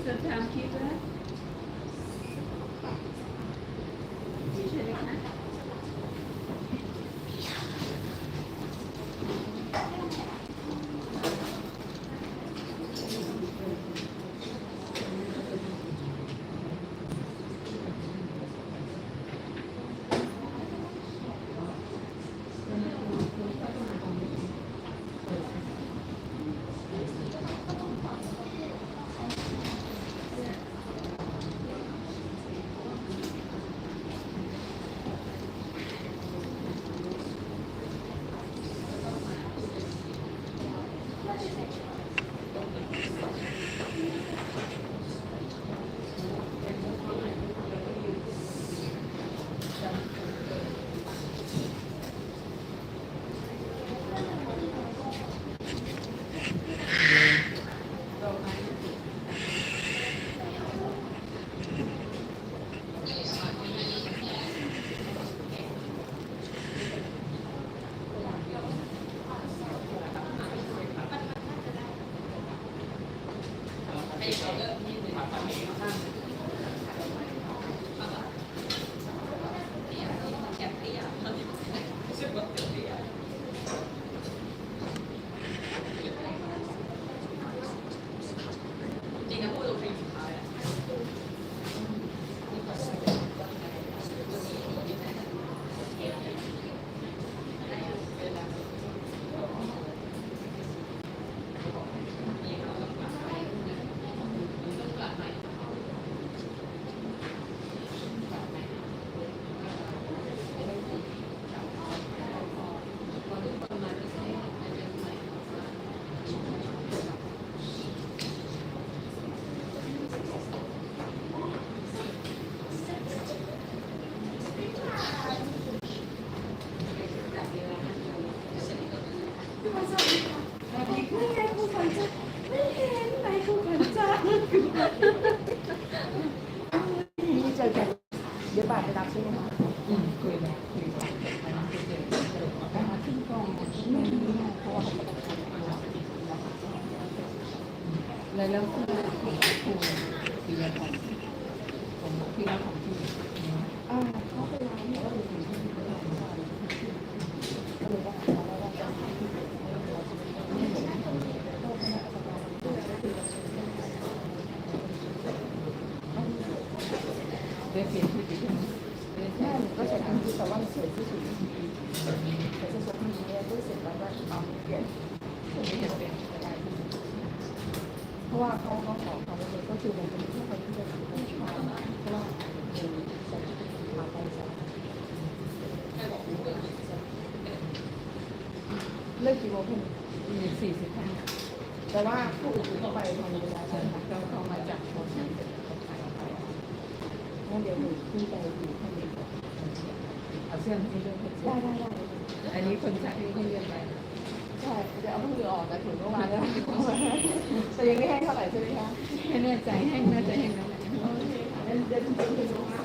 Sometimes keep that. You should have.เดี๋ยวบ่ายไปรับใช่ไหมคะคุยแบบมาขึ้นกองไม่รู้เพราะว่าแล้วคือปีละของปีละของที่เขาไปร้านแล้วอยู่ที่ก็เลยว่าได้เปลี่ยนที่ดีแม่ก็ใช้ทั้งที่แต่ว่าเสียที่สุดแต่จะส่งที่นี้ด้วยเสร็จแล้วก็เอาเปลี่ยนไม่จะเปลี่ยนอะไรเพราะว่าเขาขอเขาเลยก็คือมันเป็นที่คนที่จะต้องชอบเพราะว่าจะมาไปจะเลิกกี่โมงพี่45แต่ว่าผู้อื่นเข้าไปทำเวลาเขามาจากโมชั่นงั้นเดี๋ยวหนูขึ้นไปอยู่ข้างบนเอาเสื้อให้ด้วยได้อันนี้คนชักที่ให้เรียนไปใช่จะเอาเพิ่งออกแต่ถึงเมื่อวานแล้วแต่ยังไม่ให้เท่าไหร่ใช่ไหมคะให้แน่ใจให้น่าจะให้น้ำโอเคค่ะเดี๋ยวจริงๆคือรู้มาก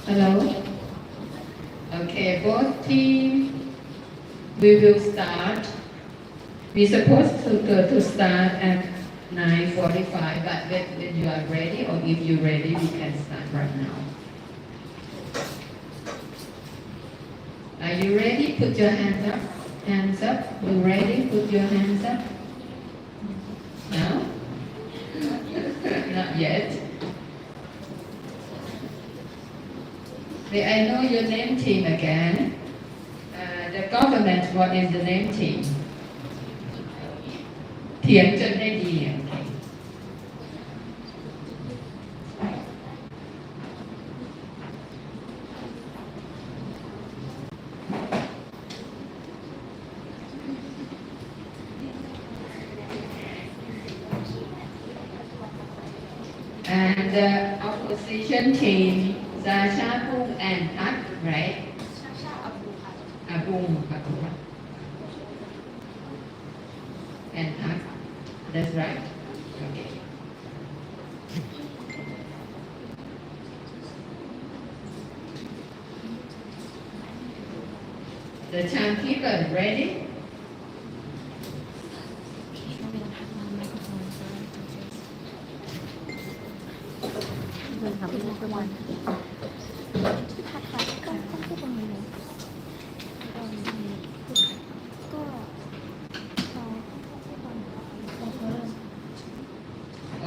Hello? Okay, both teams, we will start. We're supposed to start at 9:45, but when you are ready, or if you're ready, we can start right now. Are you ready? Put your hands up. Hands up. You ready? Put your hands up. No? Not yet. May I know your name team again? The government, what is the name team? เถียงจนได้ดี okay. And the opposition team, Sasha, Pung, and Hak, right? Pung, and Hak. That's right. Okay. The timekeeper ready?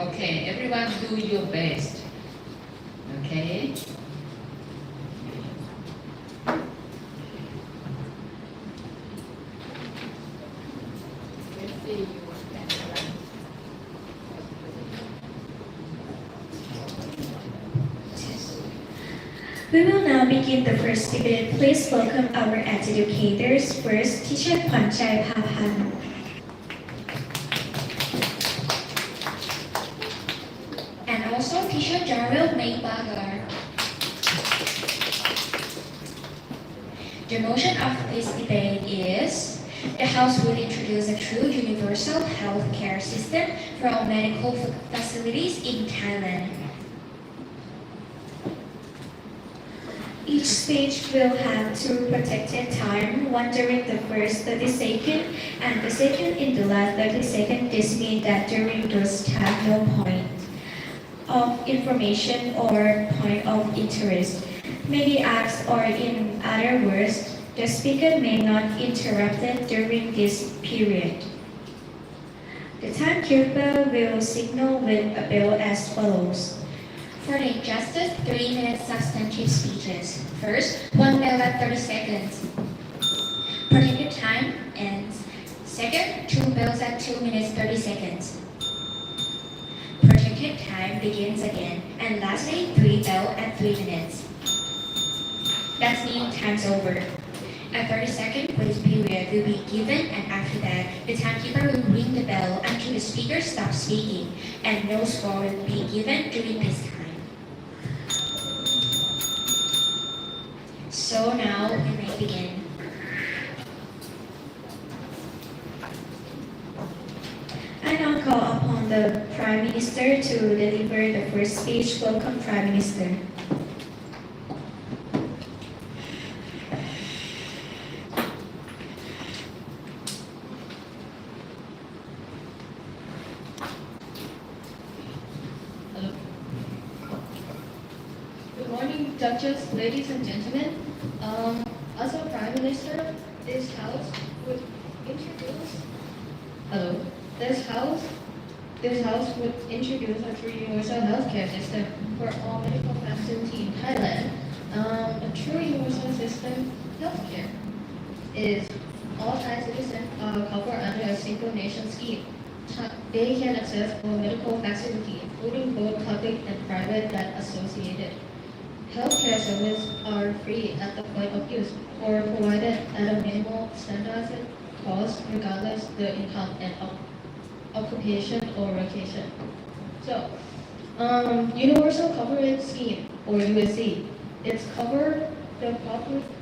Okay, everyone do your best. Okay? Let's see you We will now begin the first debate. Please welcome our educators. First, Teacher Kwanchai Papan. And also Teacher Jarrell Maybarger. The motion of this debate is the House will introduce a true universal health care system for all medical facilities in Thailand. Each speech will have two protected time, one during the first 30 seconds and the second in the last 30 seconds. This means that during those time, no point of information or point of interest may be asked, or in other words, the speaker may not interrupt it during this period. The timekeeper will signal with a bell as follows. For the justice, 3-minute substantive speeches. First, 1 bell at 30 seconds. Protected time ends. Second, 2 bells at 2 minutes 30 seconds. Protected time begins again. And lastly, 3 bell at 3 minutes. That means time's over. A 30-second grace period will be given, and after that, the timekeeper will ring the bell until the speaker stops speaking, and no score will be given during this time. So now we may begin. I now call upon the Prime Minister to deliver the first speech. Welcome, Prime Minister. Good morning, judges, ladies and gentlemen. As a Prime Minister, this House would introduce. Hello. This House would introduce a true universal healthcare system for all medical facilities in Thailand. A true universal system healthcare is all Thai citizens are covered under a single nation scheme. They can access all medical facilities, including both public and private that associated. Healthcare services are free at the point of use or provided at a minimal standardized cost regardless the income and occupation or location. So, Universal Coverage Scheme or USC, it's covered the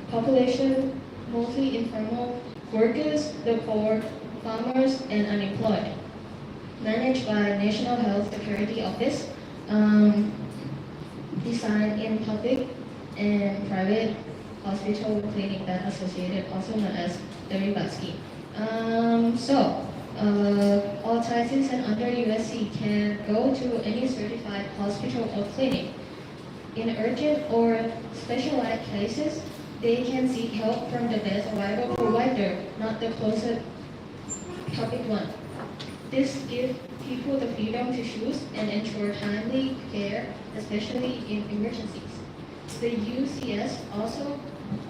population, mostly informal workers, the poor, farmers, and unemployed. Managed by National Health Security Office, designed in public and private hospital clinic that associated, also known as the rebate scheme. All Thai citizens under USC can go to any certified hospital or clinic. In urgent or specialized cases, they can seek help from the best available provider, not the closest public one. This gives people the freedom to choose and ensure timely care, especially in emergencies. The UCS also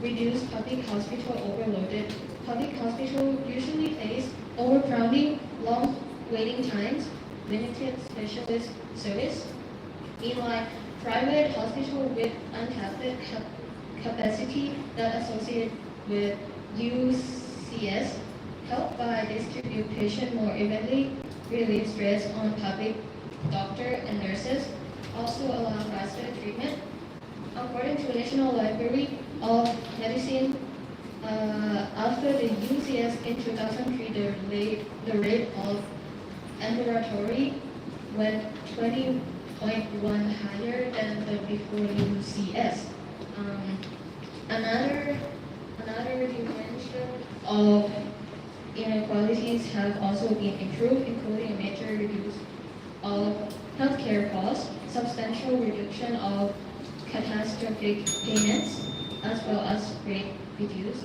reduce public hospital overloaded. Public hospitals usually face overcrowding, long waiting times, limited specialist service. Meanwhile, private hospitals with untapped capacity that associate with UCS help by distribute patients more evenly, relieve stress on public doctors and nurses, also allow faster treatment. According to National Library of Medicine, after the UCS in 2003, the rate of ambulatory went 20.1 higher than the before UCS. Another dimension of inequalities have also been improved, including a major reduce of healthcare costs, substantial reduction of catastrophic payments, as well as great reduce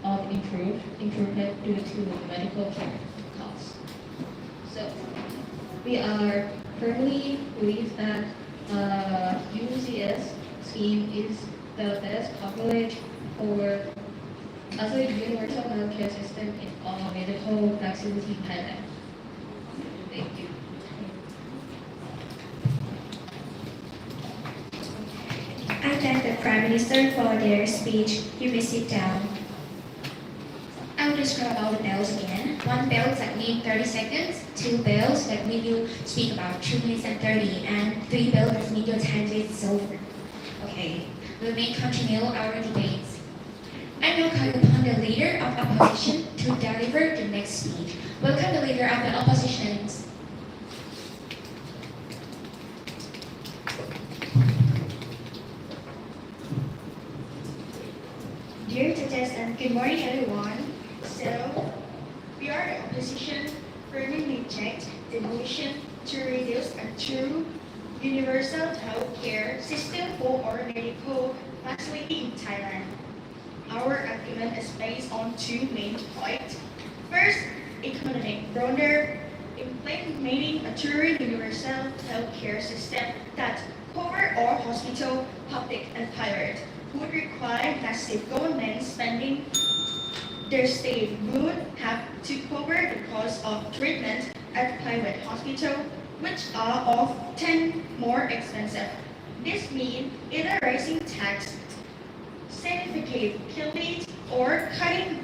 of improvement due to medical care costs. So we are firmly believe that UCS scheme is the best coverage for as a universal healthcare system in all medical facility in Thailand. Thank you. I thank the Prime Minister for their speech. You may sit down. I will describe all the bells again. One bell that means 30 seconds, two bells that mean you speak about 2 minutes and 30, and three bells that mean your time is over. Okay, we may continue our debates. I now call upon the leader of opposition to deliver the next speech. Welcome the leader of the oppositions. Dear judges and good morning everyone. So, we are the opposition firmly reject the motion to reduce a true universal health care system for all medical facility in Thailand. Our argument is based on two main points. First, economic blunder. Implementing a true universal health care system that cover all hospital, public and private, would require massive government spending. The state would have to cover the cost of treatment at private hospital, which are often more expensive. This means either raising tax, significantly, or cutting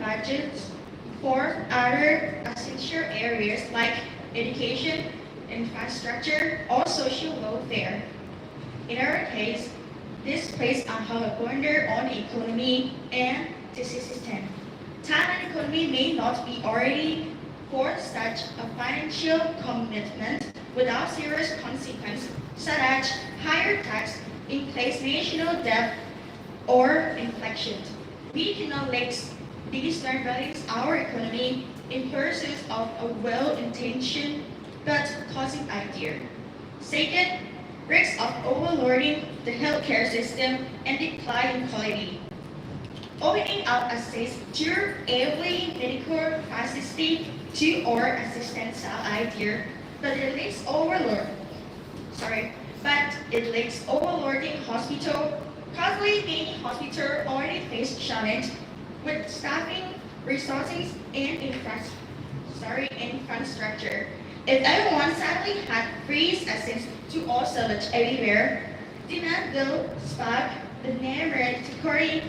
budgets for other essential areas like education, infrastructure, or social welfare. In our case, this places a hard burden on the economy and the system. Thailand economy may not be already for such a financial commitment without serious consequences, such as higher tax, increased national debt, or inflation. We cannot let destabilize our economy in pursuit of a well-intentioned but causing idea. Second, risk of overloading the healthcare system and decline in quality. Opening up access to every medical facility to all assistance idea, but it leads overloading hospital. Currently, many hospitals already face challenge with staffing, resources, and infrastructure. If everyone suddenly had free access to all services everywhere, demand will spark the neighborhood security.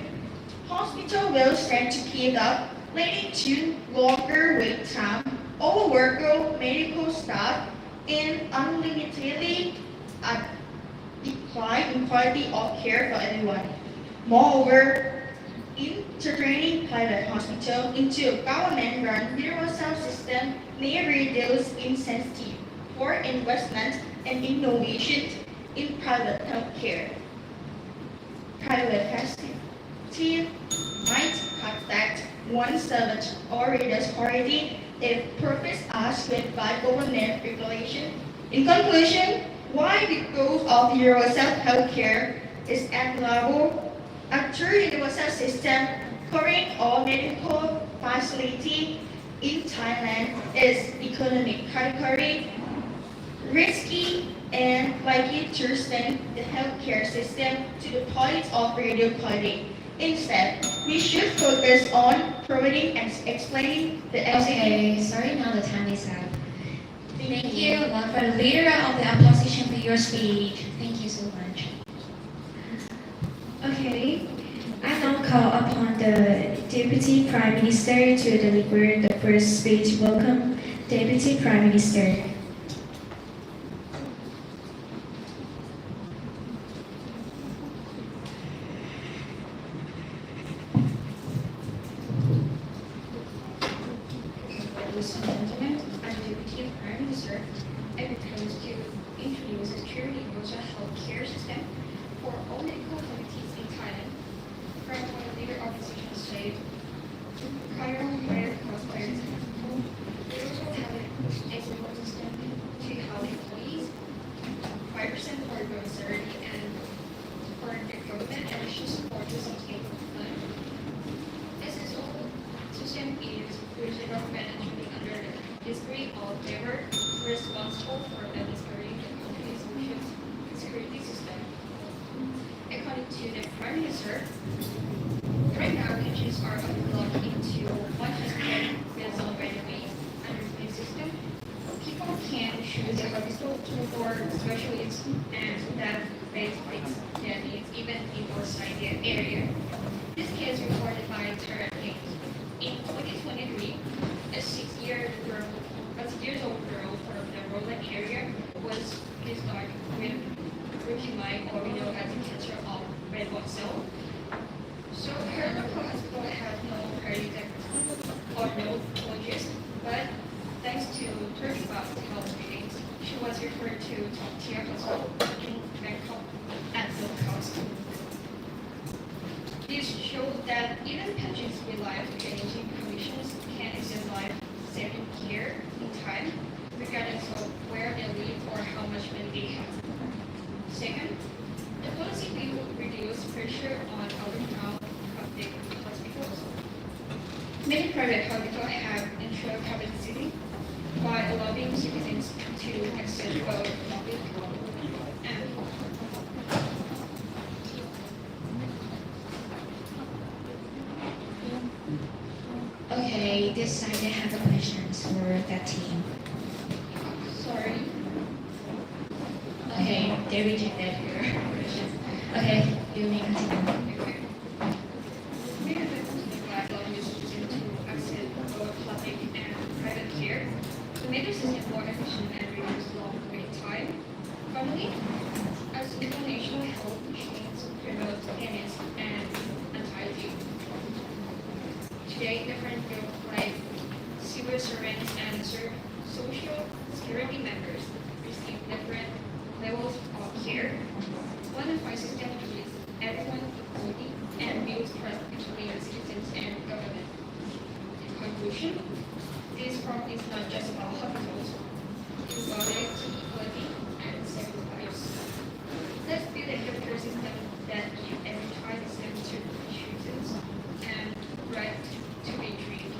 Hospital will stand to keep up, leading to longer wait time, overworked medical staff, and unlimitedly decline in quality of care for everyone. Moreover, integrating private hospital into a government-run universal system may reduce incentive for investment and innovation in private healthcare. private perspective might affect one servant or reader's quality if purpose asked with by government regulation. In conclusion, why the goal of universal healthcare is admirable. A true universal system covering all medical facility in Thailand is economic category risky and likely to send the healthcare system to the point of radio quality. Instead, we should focus on providing and explaining the Okay, sorry, now the time is up. Thank you, for the leader of the opposition for your speech. Thank you so much. Okay, I now call upon the Deputy Prime Minister to deliver the first speech. Welcome, Deputy Prime Minister. Ladies and gentlemen, as Deputy Prime Minister, I propose to introduce a true universal healthcare system for all medical facilities in Thailand. From what the leader of opposition said, to prior higher cost by example, we also have a support system to help employees, 5% for grocery and for the government additional support to some state fund. This is all system is which the government actually under the history of labor responsible for administering the country's social security system. According to the Prime Minister, right now pensions are unlocked into 100 based on randomly under the system. People can choose a hospital or specialist and that base fix their needs even in outside their area. This case reported by Tara King. In 2023, a 6-year-old girl from the rural area was diagnosed with leukemia or we know as a cancer of red blood cell. So her local hospital had no cardiac or no oncologist, but thanks to Turkish health meetings, she was referred to top-tier hospital in Bangkok at no cost. This shows that even patients with life-changing conditions can access life-saving care in time, regardless of where they live or how much money they have. Second, the policy will reduce pressure on overcrowded public hospitals. Many private hospitals have insured capacity by allowing citizens to access both public and Okay, this side I have a questions for that team. sorry. Okay, they rejected your questions. Okay, you may continue. Okay. Many factors that allow users to access both public and private care to make the system more efficient and reduce long wait time. Finally, as international health chains promote fairness and anxiety. Today, different groups like civil servants and social security members receive different levels of care. One of my system is everyone equality and builds trust between citizens and government. In conclusion, this problem is not just about hospitals, it's about equality and saving lives. Let's build a healthcare system that gives every child the same choices and right to be treated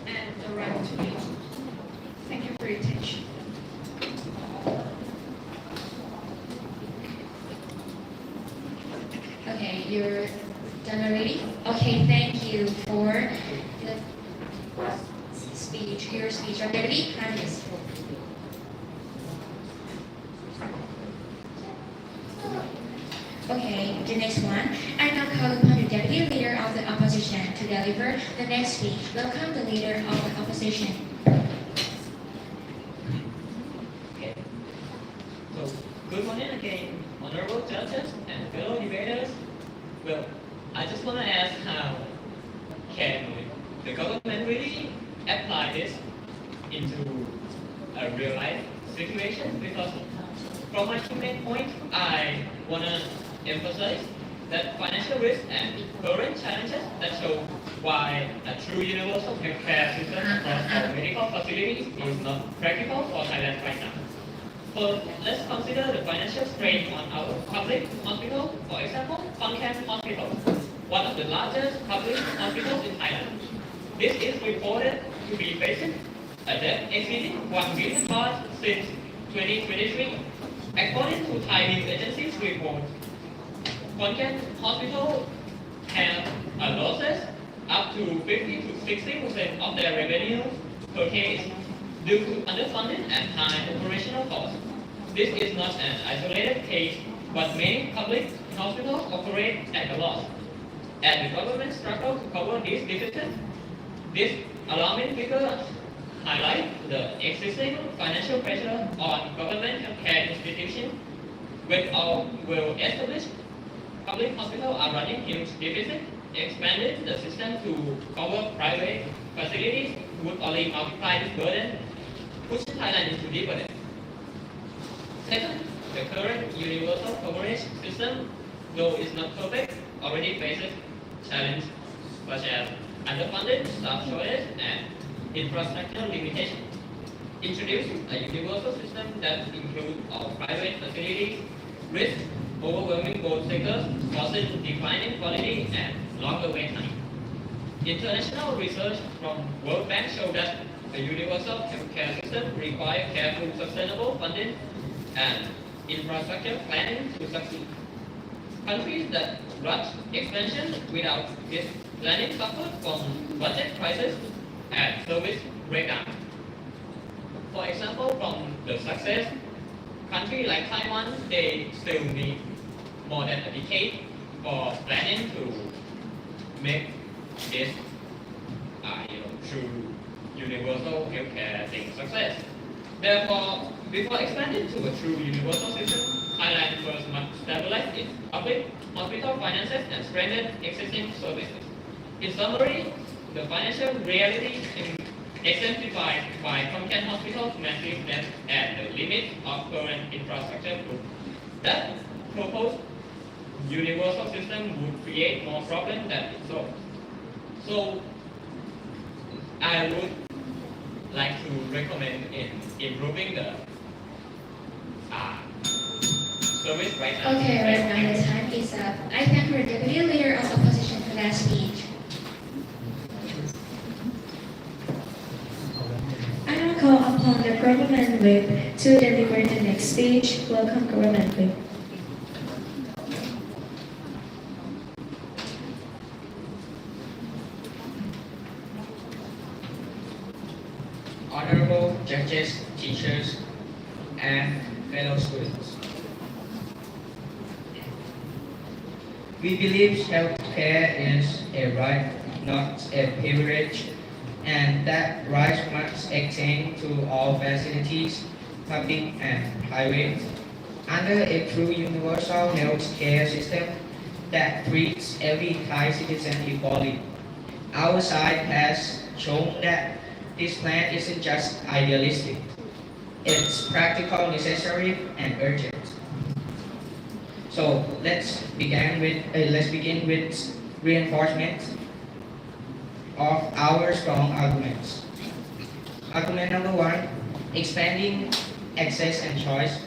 and the right to be. Thank you for your attention. Okay, you're done already? Okay, thank you for the speech, your speech. Deputy Prime Minister. Okay, the next one. I now call upon the Deputy Leader of the Opposition to deliver the next speech. Welcome the Leader of the Opposition. Okay. So, good morning again, honorable judges and fellow debaters. Well, I just want to ask how can the government really apply this into a real life situation? Because from my two main points, I want to emphasize that financial risk and current challenges that show why a true universal healthcare system across all medical facilities is not practical for Thailand right now. So let's consider the financial strain on our public hospital. For example, Phongkam Hospital, one of the largest public hospitals in Thailand. This is reported to be facing a debt exceeding 1 billion baht since 2023. According to Thai news agency's report, Phongkam Hospital have losses up to 50 to 60% of their revenue per case due to underfunding and high operational costs. This is not an isolated case, but many public hospitals operate at a loss. As the government struggles to cover these deficits, this alarming figure highlights the existing financial pressure on government healthcare institutions. When all well-established public hospitals are running huge deficits, expanding the system to cover private facilities would only multiply this burden, pushing Thailand into deeper debt. Second, the current universal coverage system, though it's not perfect, already faces challenges such as underfunding, staff shortage, and infrastructure limitations. Introducing a universal system that includes all private facilities risks overwhelming both sectors, causing declining quality and longer wait time. International research from World Bank show that a universal healthcare system requires careful, sustainable funding and infrastructure planning to succeed. Countries that rush expansion without this planning suffer from budget crisis and service breakdown. For example, from the success, country like Taiwan, they still need more than a decade for planning to make this true universal healthcare thing success. Therefore, before expanding to a true universal system, Thailand first must stabilize its public hospital finances and strengthen existing services. In summary, the financial reality exemplified by Phongkam Hospital's massive debt and the limits of current infrastructure prove that proposed universal system would create more problems than it solves. So, I would like to recommend in improving the service right now. Okay, right now the time is up. I thank our Deputy Leader of Opposition for that speech. I now call upon the government whip to deliver the next speech. Welcome, government whip. Honorable judges, teachers, and fellow students. We believe healthcare is a right, not a privilege, and that rights must extend to all facilities, public and private, under a true universal healthcare system that treats every Thai citizen equally. Our side has shown that this plan isn't just idealistic, it's practical, necessary, and urgent. So let's begin with reinforcement of our strong arguments. Argument number one: expanding access and choice.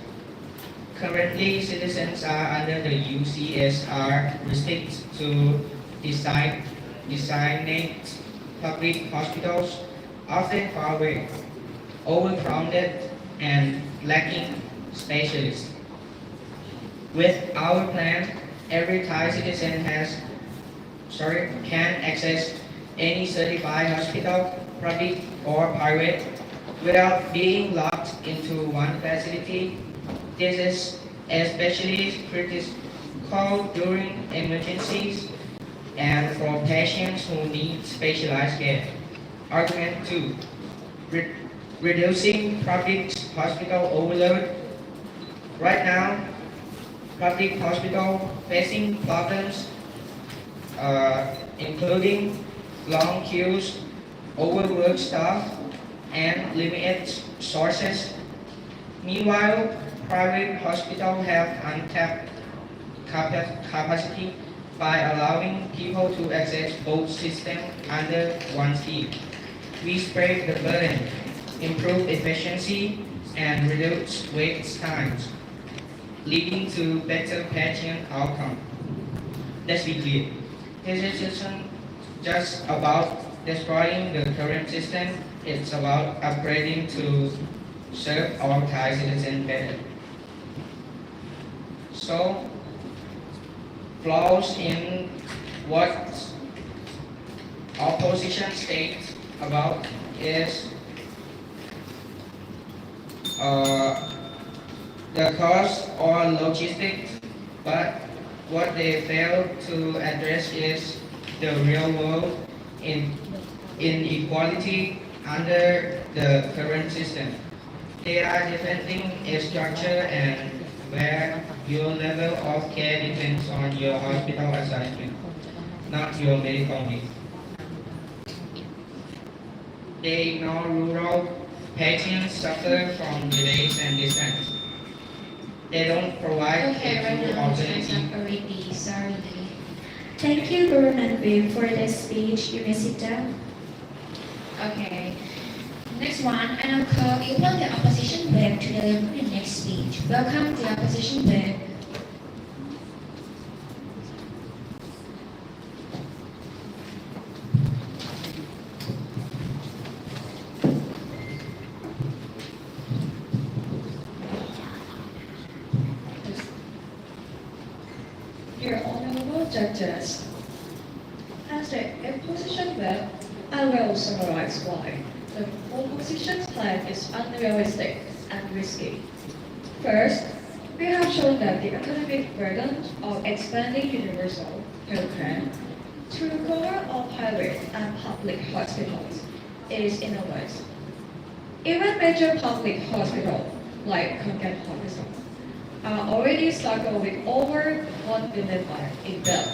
Currently, citizens are under the UCSR restricted to designate public hospitals, often far away, overcrowded, and lacking specialists. With our plan, every Thai citizen can access any certified hospital, public or private, without being locked into one facility. This is especially critical during emergencies and for patients who need specialized care. Argument 2. Reducing public hospital overload. Right now, public hospital facing problems including long queues, overworked staff, and limited sources. Meanwhile, private hospitals have untapped capacity by allowing people to access both systems under one scheme. We spread the burden, improve efficiency, and reduce wait times, leading to better patient outcome. Let's be clear. This isn't just about destroying the current system, it's about upgrading to serve all Thai citizens better. So, flaws in what opposition states about is the cost or logistics, but what they fail to address is the real world inequality under the current system. They are defending a structure and where your level of care depends on your hospital assignment, not your medical needs. They ignore rural patients suffer from delays and distance. They don't provide Okay, a right true now time's alternative. up already. Sorry. Thank you, Government Wim, for the speech. You may sit down. Okay. Next one, and I'll call upon the opposition whip to deliver the next speech. Welcome the opposition whip. Dear Honorable Judges, as the opposition whip, I will summarize why the opposition's plan is unrealistic and risky. First, we have shown that the economic burden of expanding universal healthcare to cover all private and public hospitals is enormous. Even major public hospitals, like Konkan Hospital, are already struggling with over 1 billion baht in debt.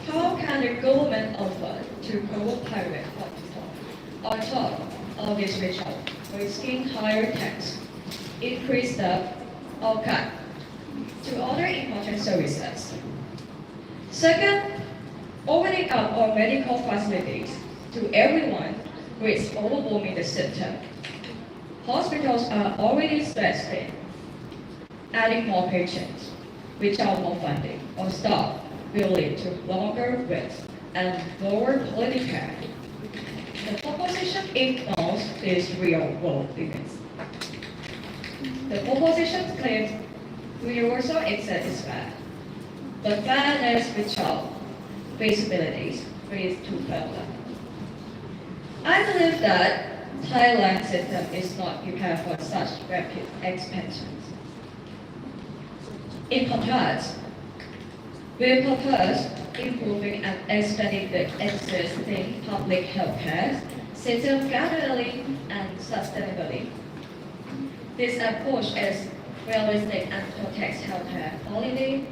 How can the government afford to cover private hospitals on top of this result, risking higher tax, increased debt, or cut to other important services? Second, opening up our medical facilities to everyone risks overwhelming the system. Hospitals are already stressed thin. Adding more patients without more funding or staff will lead to longer waits and lower quality care. The opposition ignores these real-world limits. The opposition claims universal access is bad, but fairness without feasibilities leads to failure. I believe that Thailand's system is not prepared for such rapid expansions. In contrast, we propose improving and expanding the existing public health care system gradually and sustainably. This approach is realistic and protects healthcare quality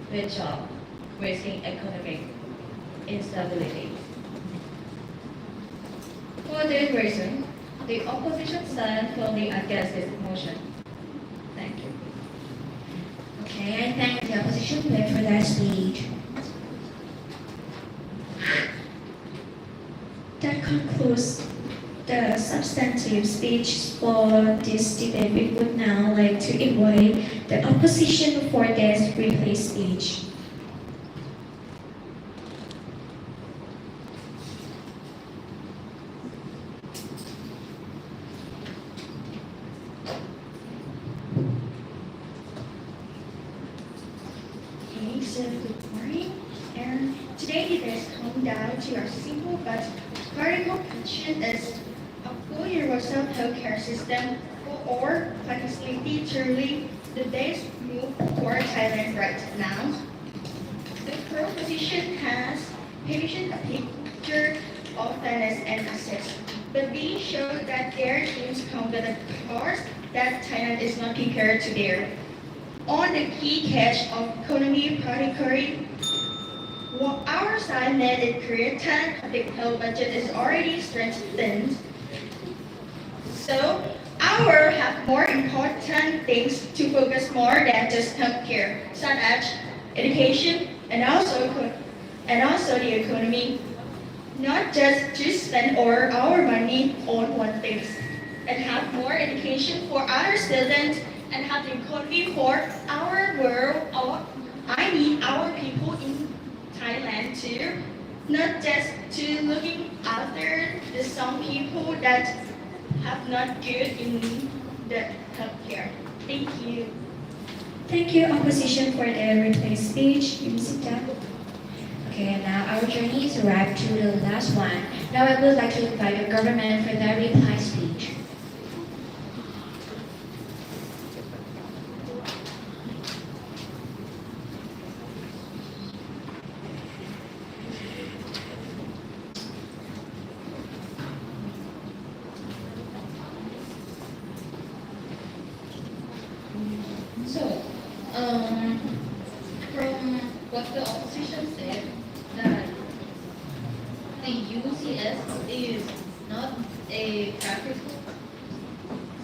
without risking economic instability. For this reason, the opposition stands firmly against this motion. Thank you. Okay, I thank the opposition whip for that speech. That concludes the substantive speech for this debate. We would now like to invite the opposition for this brief speech. Okay, so good morning. And today it has come down to a simple but critical question is a full universal healthcare system or quite literally the best move for Thailand right now. The proposition has painted a picture of fairness and access, but we show that their teams come with a cost that Thailand is not prepared to bear. On the key catch of economy particularly, our side made it clear that public health budget is already strengthened. So our have more important things to focus more than just healthcare, such as education, and also the economy. Not just to spend all our money on one thing, and have more education for our students, and have the economy for our world. Our people in Thailand too. Not just to looking after the some people that have not good in the healthcare. Thank you. Thank you, opposition, for the replay speech. You may sit down. Okay, now our journey is wrapped to the last one. Now I would like to invite the government for their reply speech. So, from what the opposition said, that the UCS is not a private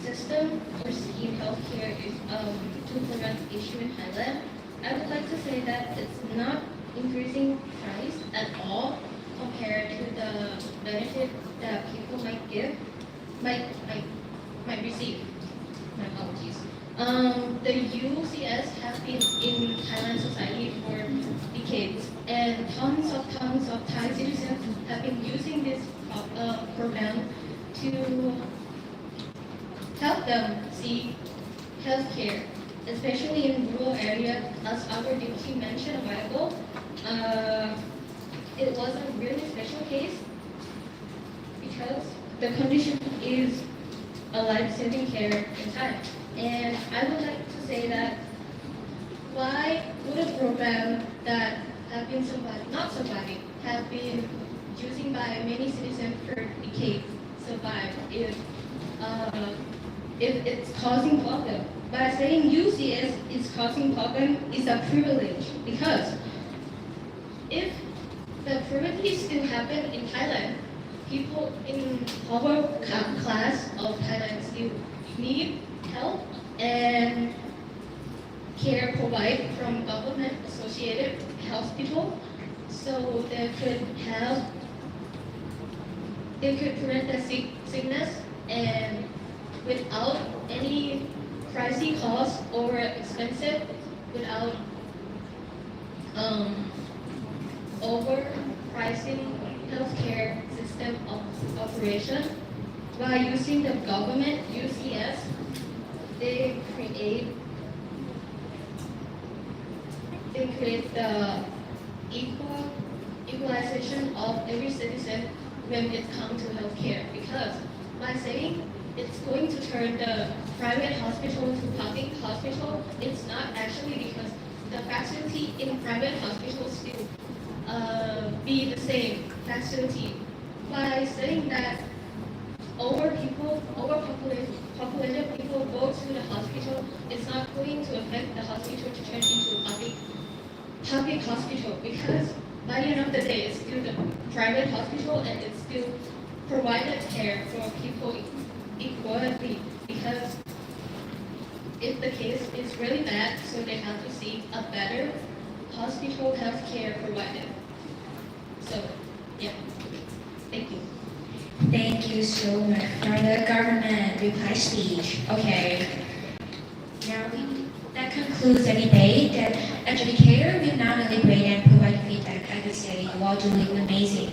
system or scheme healthcare is to prevent issue in Thailand. I would like to say that it's not increasing price at all compared to the benefit that people might receive. My apologies. The UCS has been in Thailand society for decades, and tons of Thai citizens have been using this program to help them see healthcare, especially in rural areas, as our deputy mentioned a while ago. It was a really special case because the condition is a life-saving care in Thai. And I would like to say that why would a program that have been not surviving, have been using by many citizens for decades survive if it's causing problem? By saying UCS is causing problem is a privilege, because if the privilege still happen in Thailand, people in lower class of Thailand still need help and care provided from government associated hospital, so they could prevent the sickness and without any pricey cost or expensive, without overpricing healthcare system of operation. By using the government UCS, they create the equalization of every citizen when it comes to healthcare. Because by saying it's going to turn the private hospital to public hospital, it's not actually, because the facility in private hospitals still be the same facility. By saying that overpopulated people go to the hospital, it's not going to affect the hospital to turn into public hospital, because by the end of the day, it's still the private hospital and it's still provided care for people equally. Because if the case is really bad, so they have to seek a better hospital health care provided. So, yeah, thank you. Thank you so much for the government reply speech. Okay. Now that concludes the debate. The educator will now deliberate and provide feedback. I would say you all doing amazing.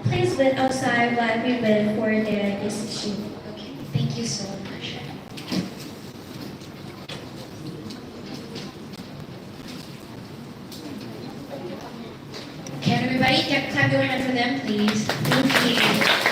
Please wait outside while we wait for the decision. Okay. Thank you so much. Can everybody clap your hand for them, please? Thank you.